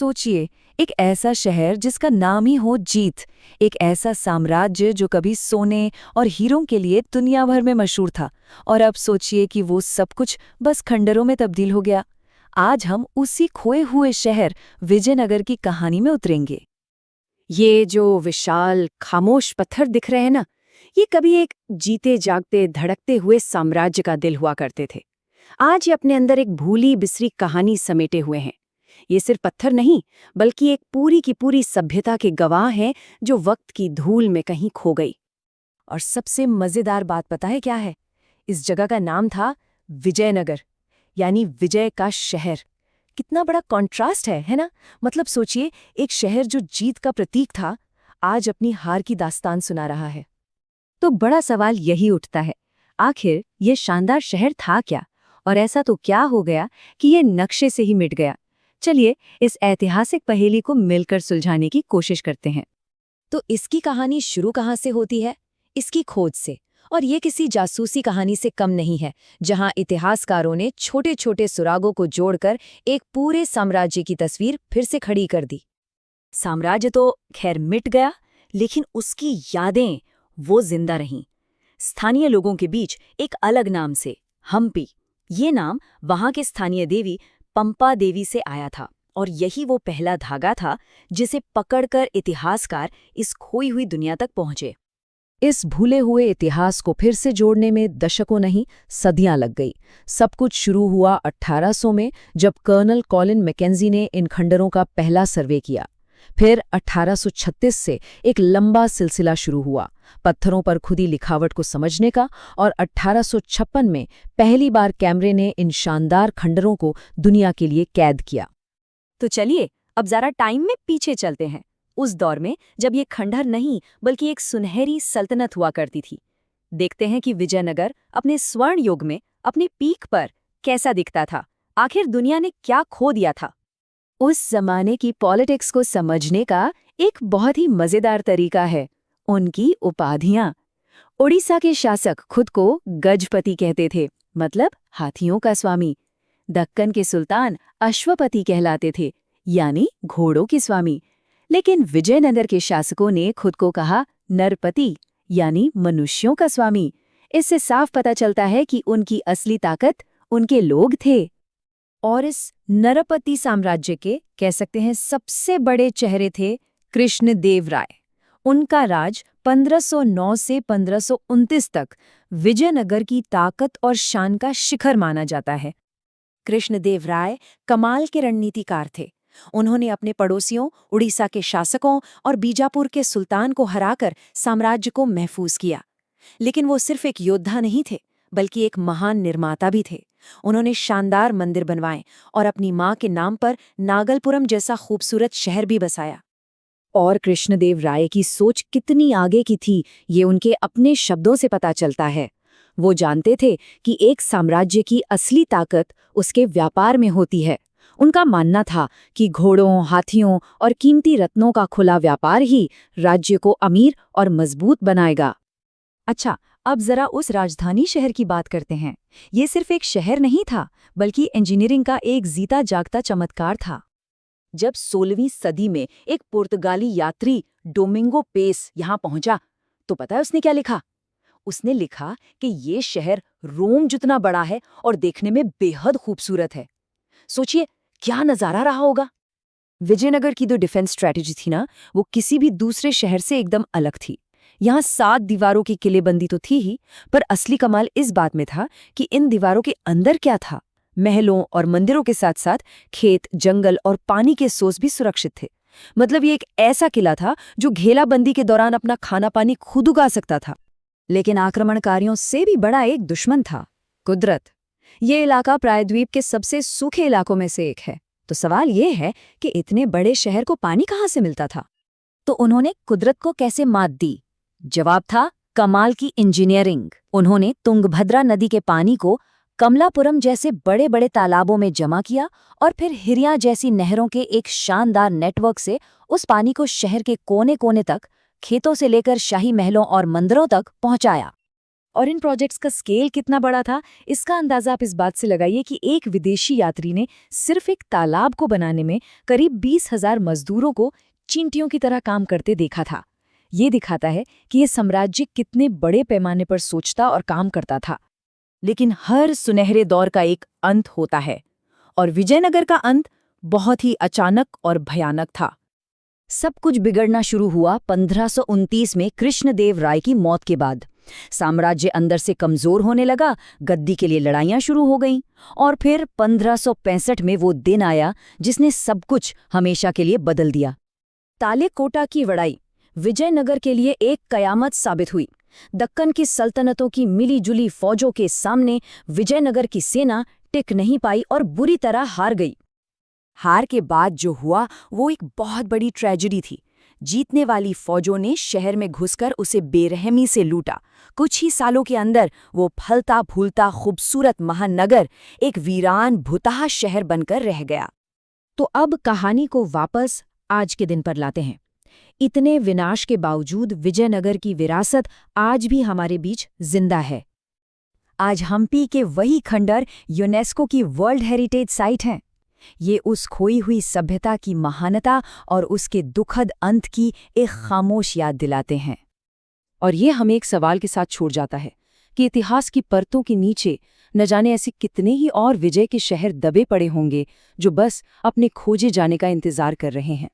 सोचिए, एक ऐसा शहर जिसका नाम ही हो जीत, एक ऐसा साम्राज्य जो कभी सोने और हीरों के लिए दुनिया भर में मशहूर था, और अब सोचिए कि वो सब कुछ बस खंडरों में तब्दील हो गया। आज हम उसी खोए हुए शहर विजयनगर की कहानी में उतरेंगे। ये जो विशाल खामोश पत्थर दिख रहे हैं ना, ये कभी एक जीते जागते धड़कते हुए साम्राज्य का दिल हुआ करते थे। आज ये अपने अंदर एक भूली बिसरी कहानी समेटे हुए हैं। ये सिर्फ पत्थर नहीं, बल्कि एक पूरी की पूरी सभ्यता के गवाह हैं जो वक्त की धूल में कहीं खो गई। और सबसे मजेदार बात पता है क्या है? इस जगह का नाम था विजयनगर, यानी विजय का शहर। कितना बड़ा कॉन्ट्रास्ट है ना? मतलब सोचिए, एक शहर जो जीत का प्रतीक था, आज अपनी हार की दास्तान सुना रहा है। तो बड़ा सवाल यही उठता है, आखिर ये शानदार शहर था क्या, और ऐसा तो क्या हो गया कि ये नक्शे से ही मिट गया। चलिए इस ऐतिहासिक पहेली को मिलकर सुलझाने की कोशिश करते हैं। तो इसकी कहानी शुरू कहाँ से होती है? इसकी खोज से। और ये किसी जासूसी कहानी से कम नहीं है, जहां इतिहासकारों ने छोटे छोटे सुरागों को जोड़कर एक पूरे साम्राज्य की तस्वीर फिर से खड़ी कर दी। साम्राज्य तो खैर मिट गया, लेकिन उसकी यादें वो जिंदा रहीं। स्थानीय लोगों के बीच एक अलग नाम से, हम्पी। ये नाम वहां के स्थानीय देवी पंपा देवी से आया था, और यही वो पहला धागा था जिसे पकड़कर इतिहासकार इस खोई हुई दुनिया तक पहुंचे। इस भूले हुए इतिहास को फिर से जोड़ने में दशकों नहीं, सदियां लग गई। सब कुछ शुरू हुआ 1800 में, जब कर्नल कॉलिन मैकेंजी ने इन खंडरों का पहला सर्वे किया। फिर 1836 से एक लंबा सिलसिला शुरू हुआ पत्थरों पर खुदी लिखावट को समझने का, और 1856 में पहली बार कैमरे ने इन शानदार खंडरों को दुनिया के लिए कैद किया। तो चलिए अब जरा टाइम में पीछे चलते हैं, उस दौर में जब ये खंडहर नहीं बल्कि एक सुनहरी सल्तनत हुआ करती थी। देखते हैं कि विजयनगर अपने स्वर्ण युग में अपने पीक पर कैसा दिखता था। आखिर दुनिया ने क्या खो दिया था? उस जमाने की पॉलिटिक्स को समझने का एक बहुत ही मजेदार तरीका है उनकी उपाधियां। ओडिशा के शासक खुद को गजपति कहते थे, मतलब हाथियों का स्वामी। दक्कन के सुल्तान अश्वपति कहलाते थे, यानी घोड़ों के स्वामी। लेकिन विजयनगर के शासकों ने खुद को कहा नरपति, यानी मनुष्यों का स्वामी। इससे साफ पता चलता है कि उनकी असली ताकत उनके लोग थे। और इस नरपति साम्राज्य के कह सकते हैं सबसे बड़े चेहरे थे कृष्णदेव राय। उनका राज 1509 से 1529 तक विजयनगर की ताकत और शान का शिखर माना जाता है। कृष्णदेव राय कमाल के रणनीतिकार थे। उन्होंने अपने पड़ोसियों उड़ीसा के शासकों और बीजापुर के सुल्तान को हराकर साम्राज्य को महफूज किया। लेकिन वो सिर्फ एक योद्धा नहीं थे, बल्कि एक महान निर्माता भी थे। उन्होंने शानदार मंदिर बनवाए और अपनी मां के नाम पर नागलपुरम जैसा खूबसूरत शहर भी बसाया। और कृष्णदेव राय की सोच कितनी आगे की थी, ये उनके अपने शब्दों से पता चलता है। वो जानते थे कि एक साम्राज्य की असली ताकत उसके व्यापार में होती है। उनका मानना था कि घोड़ों, हाथियों और कीमती रत्नों का खुला व्यापार ही राज्य को अमीर और मजबूत बनाएगा। अच्छा, अब जरा उस राजधानी शहर की बात करते हैं। ये सिर्फ एक शहर नहीं था, बल्कि इंजीनियरिंग का एक जीता जागता चमत्कार था। जब 16वीं सदी में एक पुर्तगाली यात्री डोमिंगो पेस यहाँ पहुंचा, तो पता है उसने क्या लिखा? उसने लिखा कि ये शहर रोम जितना बड़ा है और देखने में बेहद खूबसूरत है। सोचिए क्या नजारा रहा होगा। विजयनगर की जो डिफेंस स्ट्रेटेजी थी ना, वो किसी भी दूसरे शहर से एकदम अलग थी। यहाँ 7 दीवारों की किलेबंदी तो थी ही, पर असली कमाल इस बात में था कि इन दीवारों के अंदर क्या था। महलों और मंदिरों के साथ साथ खेत, जंगल और पानी के सोर्स भी सुरक्षित थे। मतलब ये एक ऐसा किला था जो घेराबंदी के दौरान अपना खाना पानी खुद उगा सकता था। लेकिन आक्रमणकारियों से भी बड़ा एक दुश्मन था, कुदरत। ये इलाका प्रायद्वीप के सबसे सूखे इलाकों में से एक है। तो सवाल ये है कि इतने बड़े शहर को पानी कहाँ से मिलता था? तो उन्होंने कुदरत को कैसे मात दी? जवाब था कमाल की इंजीनियरिंग। उन्होंने तुंगभद्रा नदी के पानी को कमलापुरम जैसे बड़े बड़े तालाबों में जमा किया, और फिर हिरिया जैसी नहरों के एक शानदार नेटवर्क से उस पानी को शहर के कोने कोने तक, खेतों से लेकर शाही महलों और मंदिरों तक पहुंचाया। और इन प्रोजेक्ट्स का स्केल कितना बड़ा था, इसका अंदाजा आप इस बात से लगाइए कि एक विदेशी यात्री ने सिर्फ एक तालाब को बनाने में करीब 20,000 मजदूरों को चींटियों की तरह काम करते देखा था। ये दिखाता है कि ये साम्राज्य कितने बड़े पैमाने पर सोचता और काम करता था। लेकिन हर सुनहरे दौर का एक अंत होता है, और विजयनगर का अंत बहुत ही अचानक और भयानक था। सब कुछ बिगड़ना शुरू हुआ 1529 में कृष्णदेव राय की मौत के बाद। साम्राज्य अंदर से कमजोर होने लगा, गद्दी के लिए लड़ाइयां शुरू हो गईं, और फिर 1565 में वो दिन आया जिसने सब कुछ हमेशा के लिए बदल दिया। तालेकोटा की लड़ाई विजयनगर के लिए एक कयामत साबित हुई। दक्कन की सल्तनतों की मिली-जुली फौजों के सामने विजयनगर की सेना टिक नहीं पाई और बुरी तरह हार गई। हार के बाद जो हुआ वो एक बहुत बड़ी ट्रेजेडी थी। जीतने वाली फौजों ने शहर में घुसकर उसे बेरहमी से लूटा। कुछ ही सालों के अंदर वो फलता फूलता खूबसूरत महानगर एक वीरान भुतहा शहर बनकर रह गया। तो अब कहानी को वापस आज के दिन पर लाते हैं। इतने विनाश के बावजूद विजयनगर की विरासत आज भी हमारे बीच जिंदा है। आज हम्पी के वही खंडर यूनेस्को की वर्ल्ड हेरिटेज साइट हैं। ये उस खोई हुई सभ्यता की महानता और उसके दुखद अंत की एक खामोश याद दिलाते हैं। और ये हमें एक सवाल के साथ छोड़ जाता है कि इतिहास की परतों के नीचे न जाने ऐसे कितने ही और विजय के शहर दबे पड़े होंगे जो बस अपने खोजे जाने का इंतजार कर रहे हैं।